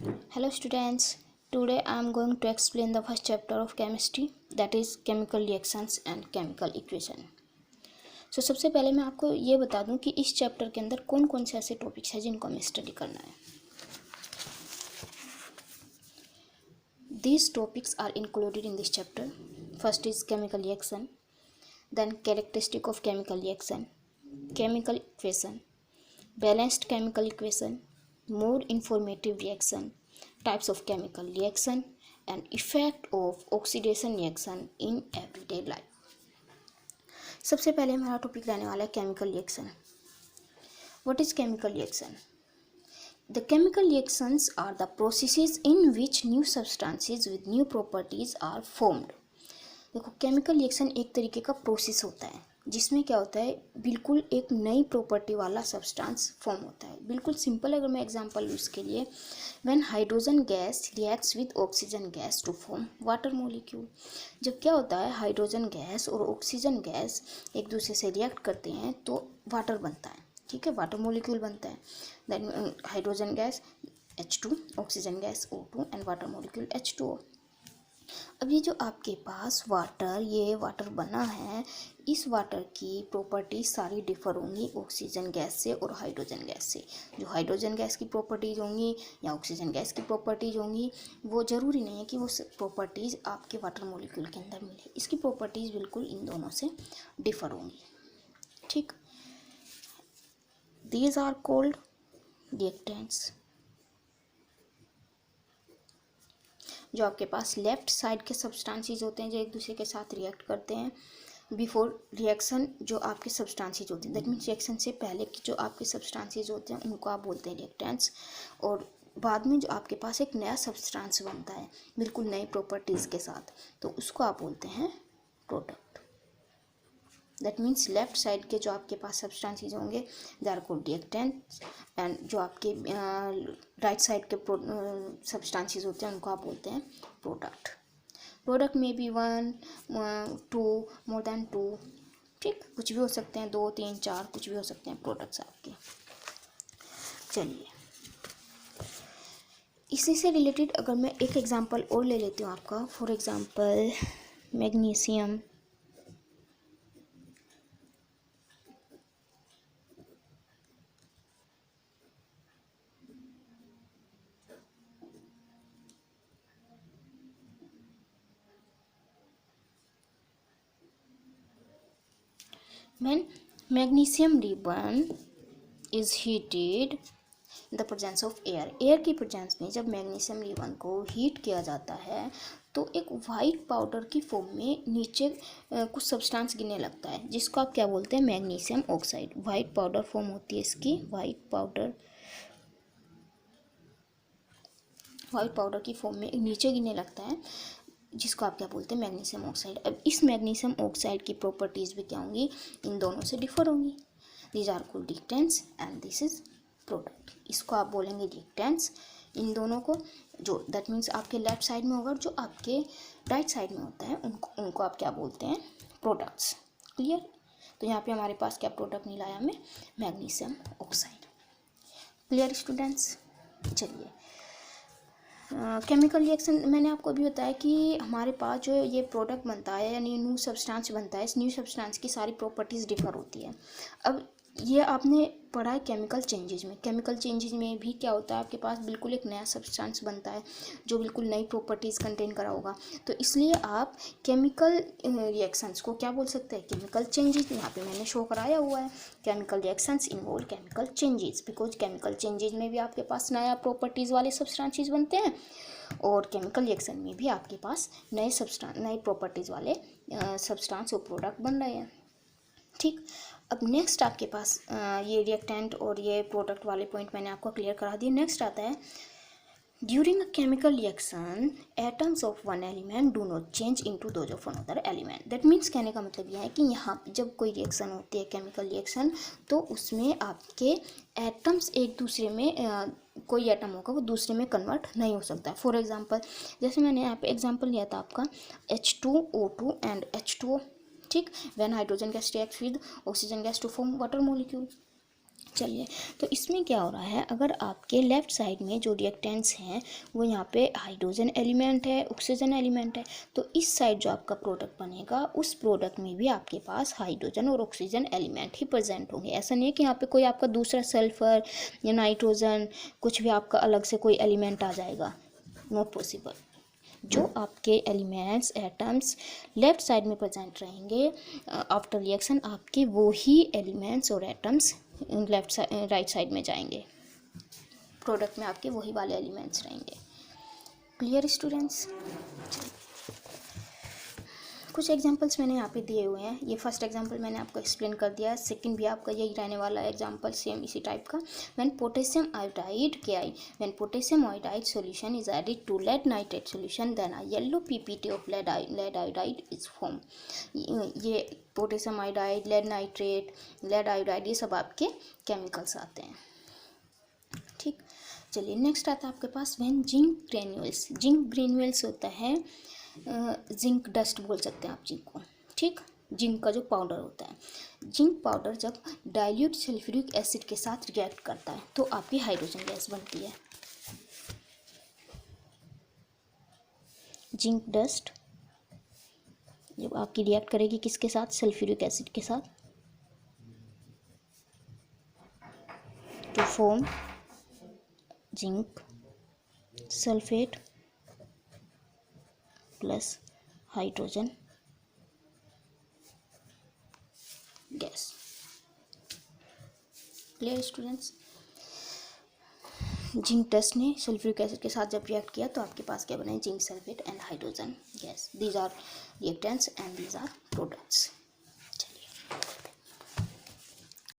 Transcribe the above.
Hello students, today I am going to explain the first chapter of chemistry, that is chemical reactions and chemical equation. सबसे पहले मैं आपको ये बता दूं कि इस चैप्टर के अंदर कौन कौन से ऐसे टॉपिक्स हैं जिनको हमें स्टडी करना है. These topics are included in this chapter. First is chemical reaction, then characteristic of chemical reaction, chemical equation, balanced chemical equation, more informative reaction, types of chemical reaction and effect of oxidation reaction in everyday life. सबसे पहले हमारा topic रहने वाला है chemical reaction. What is chemical reaction? The chemical reactions are the processes in which new substances with new properties are formed. देखो, chemical reaction एक तरीके का प्रोसेस होता है जिसमें क्या होता है, बिल्कुल एक नई प्रॉपर्टी वाला सब्सटेंस फॉर्म होता है. बिल्कुल सिंपल अगर मैं एग्जांपल यूज़ के लिए, when hydrogen gas reacts with oxygen gas to form water molecule. जब क्या होता है, हाइड्रोजन गैस और ऑक्सीजन गैस एक दूसरे से रिएक्ट करते हैं तो वाटर बनता है. ठीक है, वाटर मॉलिक्यूल बनता है. Then hydrogen gas H2, oxygen gas O2 and water molecule H2O. अब ये जो आपके पास ये वाटर बना है, इस वाटर की प्रॉपर्टीज सारी डिफर होंगी ऑक्सीजन गैस से और हाइड्रोजन गैस से. जो हाइड्रोजन गैस की प्रॉपर्टीज होंगी या ऑक्सीजन गैस की प्रॉपर्टीज होंगी, वो ज़रूरी नहीं है कि वो प्रॉपर्टीज़ आपके वाटर मॉलिक्यूल के अंदर मिले. इसकी प्रॉपर्टीज़ बिल्कुल इन दोनों से डिफर होंगी. ठीक, दीज आर कॉल्ड रिएक्टेंट्स. जो आपके पास लेफ्ट साइड के सब्सटेंसेस होते हैं जो एक दूसरे के साथ रिएक्ट करते हैं बिफोर रिएक्शन, जो आपके सब्सटेंसेस होते हैं, दैट मीन्स रिएक्शन से पहले की जो आपके सब्सटेंसेस होते हैं उनको आप बोलते हैं रिएक्टेंट्स. और बाद में जो आपके पास एक नया सब्सटेंस बनता है बिल्कुल नई प्रॉपर्टीज़ के साथ, तो उसको आप बोलते हैं product. That means left side के जो आपके पास सब्सटेंसेस होंगे they are called reactants, and जो आपके राइट साइड के सब्सटेंसेस होते हैं उनको आप बोलते हैं प्रोडक्ट. प्रोडक्ट में भी 1, 2, मोर देन 2. ठीक, कुछ भी हो सकते हैं, 2, 3, 4, कुछ भी हो सकते हैं प्रोडक्ट्स आपके. चलिए, इसी से रिलेटेड अगर मैं एक एग्जांपल और ले लेती हूँ आपका, for example magnesium. When magnesium ribbon is heated in the presence of air, air की प्रेजेंस में जब मैग्नीशियम रिबन को हीट किया जाता है तो एक वाइट पाउडर की फॉर्म में नीचे कुछ सब्सटेंस गिरने लगता है जिसको आप क्या बोलते हैं, magnesium oxide. White powder form होती है इसकी, वाइट पाउडर की फॉर्म में नीचे गिरने लगता है जिसको आप क्या बोलते हैं, मैग्नीशियम ऑक्साइड. अब इस मैग्नीशियम ऑक्साइड की प्रॉपर्टीज़ भी क्या होंगी, इन दोनों से डिफर होंगी. These are called reactants and this is product. इसको आप बोलेंगे रिएक्टेंट्स इन दोनों को, जो दैट मीन्स आपके लेफ्ट साइड में होगा, जो आपके राइट साइड में होता है उनको आप क्या बोलते हैं, प्रोडक्ट्स. क्लियर? तो यहाँ पे हमारे पास क्या प्रोडक्ट मिला है हमें, मैग्नीशियम ऑक्साइड. Clear students? चलिए, केमिकल रिएक्शन मैंने आपको अभी बताया कि हमारे पास जो ये प्रोडक्ट बनता है यानी न्यू सब्सटेंस बनता है, इस न्यू सब्सटेंस की सारी प्रॉपर्टीज़ डिफर होती है. अब ये आपने पढ़ा है केमिकल चेंजेस में. केमिकल चेंजेस में भी क्या होता है, आपके पास बिल्कुल एक नया सब्सटेंस बनता है जो बिल्कुल नई प्रॉपर्टीज़ कंटेन करा होगा. तो इसलिए आप केमिकल रिएक्शंस को क्या बोल सकते हैं, केमिकल चेंजेस. यहाँ पे मैंने शो कराया हुआ है, chemical reactions involve chemical changes, because chemical changes में भी आपके पास नया प्रॉपर्टीज़ वाले सब्सटेंसेस बनते हैं और केमिकल रिएक्शन में भी आपके पास नए प्रॉपर्टीज़ वाले सब्सटेंस और प्रोडक्ट बन रहे हैं. ठीक, अब नेक्स्ट आपके पास ये रिएक्टेंट और ये प्रोडक्ट वाले पॉइंट मैंने आपको क्लियर करा दिए. नेक्स्ट आता है, during a chemical reaction atoms of one element do not change into those of another element. That means कहने का मतलब यह है कि यहाँ जब कोई रिएक्शन होती है केमिकल रिएक्शन, तो उसमें आपके एटम्स एक दूसरे में कोई एटम होगा वो दूसरे में कन्वर्ट नहीं हो सकता है. फॉर एग्जांपल, जैसे मैंने यहाँ पे एग्जांपल लिया था आपका H2O2 एंड H2O. ठीक, when hydrogen gas reacts with oxygen gas to form water molecule. चलिए, तो इसमें क्या हो रहा है, अगर आपके लेफ़्ट साइड में जो रिएक्टेंट्स हैं वो यहाँ पे हाइड्रोजन एलिमेंट है, ऑक्सीजन एलिमेंट है, तो इस साइड जो आपका प्रोडक्ट बनेगा उस प्रोडक्ट में भी आपके पास हाइड्रोजन और ऑक्सीजन एलिमेंट ही प्रेजेंट होंगे। ऐसा नहीं है कि यहाँ पे कोई आपका दूसरा सल्फर या नाइट्रोजन कुछ भी आपका अलग से कोई एलिमेंट आ जाएगा, नॉट पॉसिबल। जो आपके एलिमेंट्स एटम्स लेफ्ट साइड में प्रेजेंट रहेंगे आफ्टर रिएक्शन, आपके वो ही एलिमेंट्स और atoms left side right side में जाएंगे, प्रोडक्ट में आपके वही वाले एलिमेंट्स रहेंगे। Clear students? कुछ एग्जांपल्स मैंने यहाँ पे दिए हुए हैं। ये फर्स्ट एग्जांपल मैंने आपको एक्सप्लेन कर दिया है, सेकंड भी आपका यही रहने वाला है एग्जांपल, सेम इसी टाइप का। When potassium iodide KI, when potassium iodide solution is added to lead nitrate solution, then a yellow PPT of lead iodide is form. ये potassium iodide, lead nitrate, lead iodide, ये सब आपके chemicals आते हैं। ठीक, चलिए next आता है आपके पास when zinc granules. Zinc granules होता है जिंक डस्ट बोल सकते हैं आप जिंक को। ठीक, जिंक का जो पाउडर होता है, जिंक पाउडर जब डाइल्यूट सल्फ्यूरिक एसिड के साथ रिएक्ट करता है तो आपकी हाइड्रोजन गैस बनती है। जिंक डस्ट जब आपकी रिएक्ट करेगी किसके साथ, सल्फ्यूरिक एसिड के साथ, to form zinc sulphate plus hydrogen gas. Clear students? Zinc dust ने सल्फ्यूरिक एसिड के साथ जब रिएक्ट किया तो आपके पास क्या बने, zinc sulphate and hydrogen gas. These are reactants and these are products.